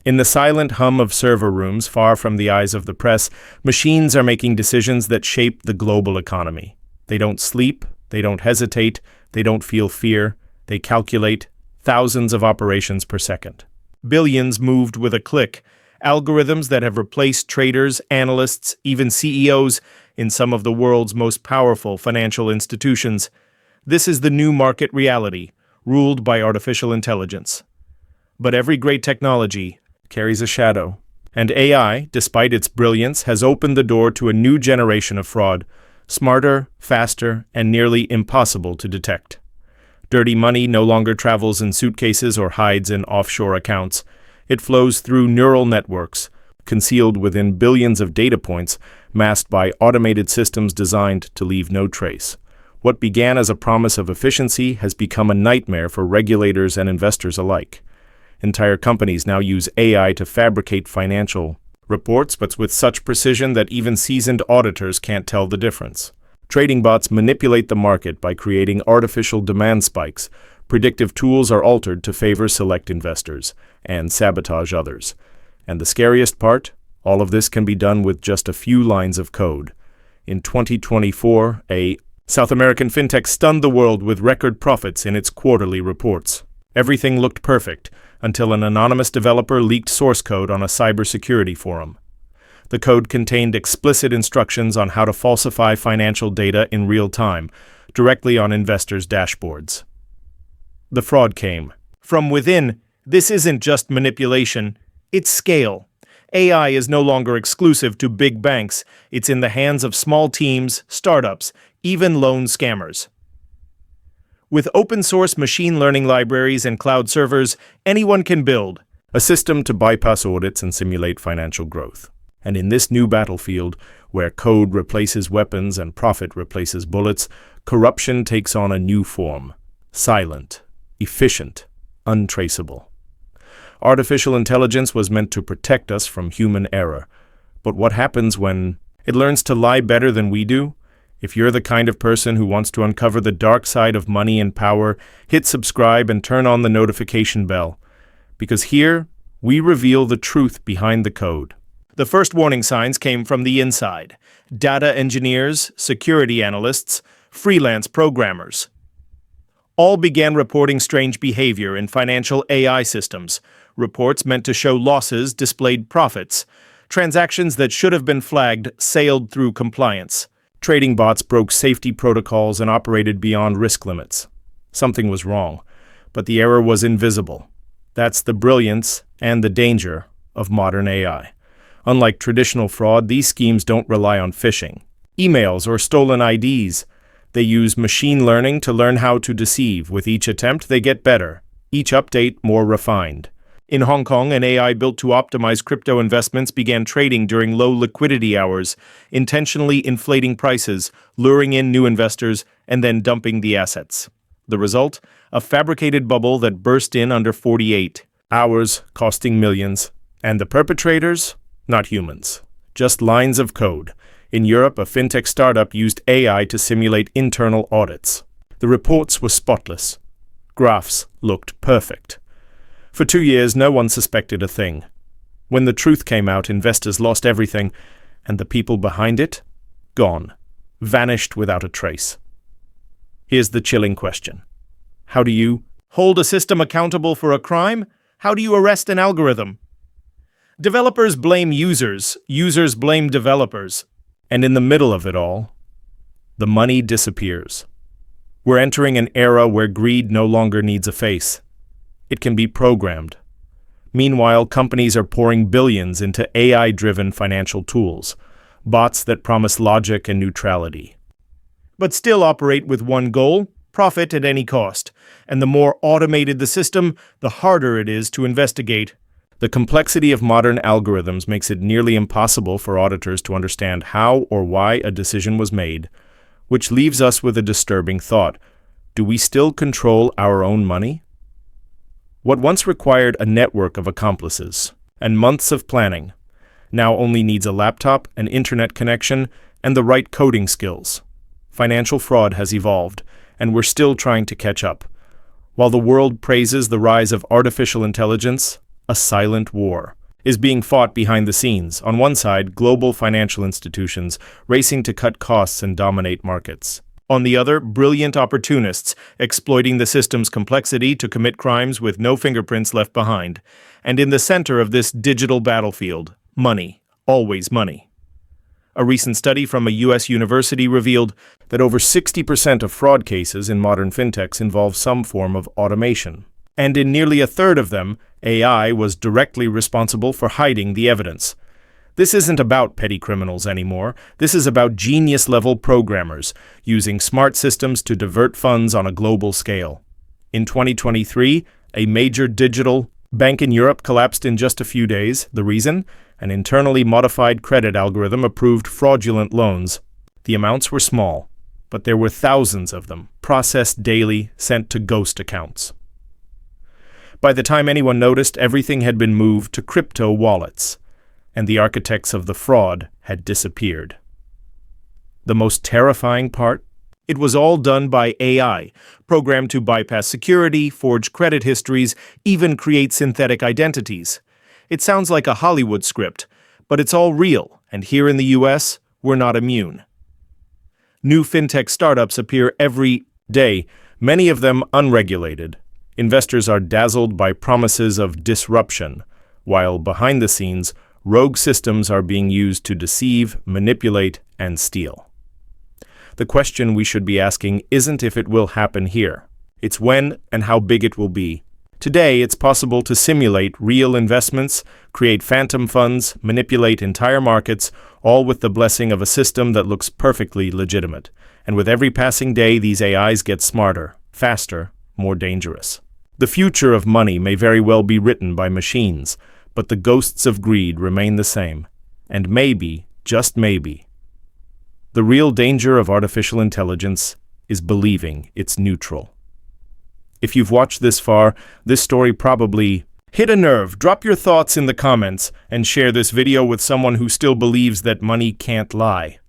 In the silent hum of server rooms, far from the eyes of the press, machines are making decisions that shape the global economy. They don't sleep, they don't hesitate, they don't feel fear, they calculate thousands of operations per second. Billions moved with a click, algorithms that have replaced traders, analysts, even CEOs in some of the world's most powerful financial institutions. This is the new market reality, ruled by artificial intelligence. But every great technology carries a shadow, and AI, despite its brilliance, has opened the door to a new generation of fraud, smarter, faster, and nearly impossible to detect. Dirty money no longer travels in suitcases or hides in offshore accounts. It flows through neural networks, concealed within billions of data points, masked by automated systems designed to leave no trace. What began as a promise of efficiency has become a nightmare for regulators and investors alike. Entire companies now use AI to fabricate financial reports, but with such precision that even seasoned auditors can't tell the difference. Trading bots manipulate the market by creating artificial demand spikes. Predictive tools are altered to favor select investors and sabotage others. And the scariest part? All of this can be done with just a few lines of code. In 2024, a South American fintech stunned the world with record profits in its quarterly reports. Everything looked perfect until an anonymous developer leaked source code on a cybersecurity forum. The code contained explicit instructions on how to falsify financial data in real time, directly on investors' dashboards. The fraud came from within. This isn't just manipulation, it's scale. AI is no longer exclusive to big banks. It's in the hands of small teams, startups, even loan scammers. With open-source machine learning libraries and cloud servers, anyone can build a system to bypass audits and simulate financial growth. And in this new battlefield, where code replaces weapons and profit replaces bullets, corruption takes on a new form: silent, efficient, untraceable. Artificial intelligence was meant to protect us from human error. But what happens when it learns to lie better than we do? If you're the kind of person who wants to uncover the dark side of money and power, hit subscribe and turn on the notification bell. Because here, we reveal the truth behind the code. The first warning signs came from the inside: data engineers, security analysts, freelance programmers. All began reporting strange behavior in financial AI systems. Reports meant to show losses displayed profits. Transactions that should have been flagged sailed through compliance. Trading bots broke safety protocols and operated beyond risk limits. Something was wrong, but the error was invisible. That's the brilliance and the danger of modern AI. Unlike traditional fraud, these schemes don't rely on phishing, emails, or stolen IDs. They use machine learning to learn how to deceive. With each attempt, they get better, each update more refined. In Hong Kong, an AI built to optimize crypto investments began trading during low liquidity hours, intentionally inflating prices, luring in new investors, and then dumping the assets. The result? A fabricated bubble that burst in under 48 hours, costing millions. And the perpetrators? Not humans, just lines of code. In Europe, a fintech startup used AI to simulate internal audits. The reports were spotless. Graphs looked perfect. For 2 years, no one suspected a thing. When the truth came out, investors lost everything, and the people behind it? Gone. Vanished without a trace. Here's the chilling question. How do you hold a system accountable for a crime? How do you arrest an algorithm? Developers blame users. Users blame developers. And in the middle of it all, the money disappears. We're entering an era where greed no longer needs a face. It can be programmed. Meanwhile, companies are pouring billions into AI-driven financial tools, bots that promise logic and neutrality, but still operate with one goal: profit at any cost. And the more automated the system, the harder it is to investigate. The complexity of modern algorithms makes it nearly impossible for auditors to understand how or why a decision was made, which leaves us with a disturbing thought. Do we still control our own money? What once required a network of accomplices and months of planning now only needs a laptop, an internet connection, and the right coding skills. Financial fraud has evolved, and we're still trying to catch up. While the world praises the rise of artificial intelligence, a silent war is being fought behind the scenes. On one side, global financial institutions racing to cut costs and dominate markets. On the other, brilliant opportunists exploiting the system's complexity to commit crimes with no fingerprints left behind. And in the center of this digital battlefield, money. Always money. A recent study from a U.S. university revealed that over 60% of fraud cases in modern fintechs involve some form of automation. And in nearly a third of them, AI was directly responsible for hiding the evidence. This isn't about petty criminals anymore. This is about genius-level programmers using smart systems to divert funds on a global scale. In 2023, a major digital bank in Europe collapsed in just a few days. The reason? An internally modified credit algorithm approved fraudulent loans. The amounts were small, but there were thousands of them, processed daily, sent to ghost accounts. By the time anyone noticed, everything had been moved to crypto wallets, and the architects of the fraud had disappeared. The most terrifying part? It was all done by AI, programmed to bypass security, forge credit histories, even create synthetic identities. It sounds like a Hollywood script, but it's all real, and here in the US, we're not immune. New fintech startups appear every day, many of them unregulated. Investors are dazzled by promises of disruption, while behind the scenes, rogue systems are being used to deceive, manipulate, and steal. The question we should be asking isn't if it will happen here. It's when and how big it will be. Today, it's possible to simulate real investments, create phantom funds, manipulate entire markets, all with the blessing of a system that looks perfectly legitimate. And with every passing day, these AIs get smarter, faster, more dangerous. The future of money may very well be written by machines, but the ghosts of greed remain the same. And maybe, just maybe, the real danger of artificial intelligence is believing it's neutral. If you've watched this far, this story probably hit a nerve. Drop your thoughts in the comments and share this video with someone who still believes that money can't lie.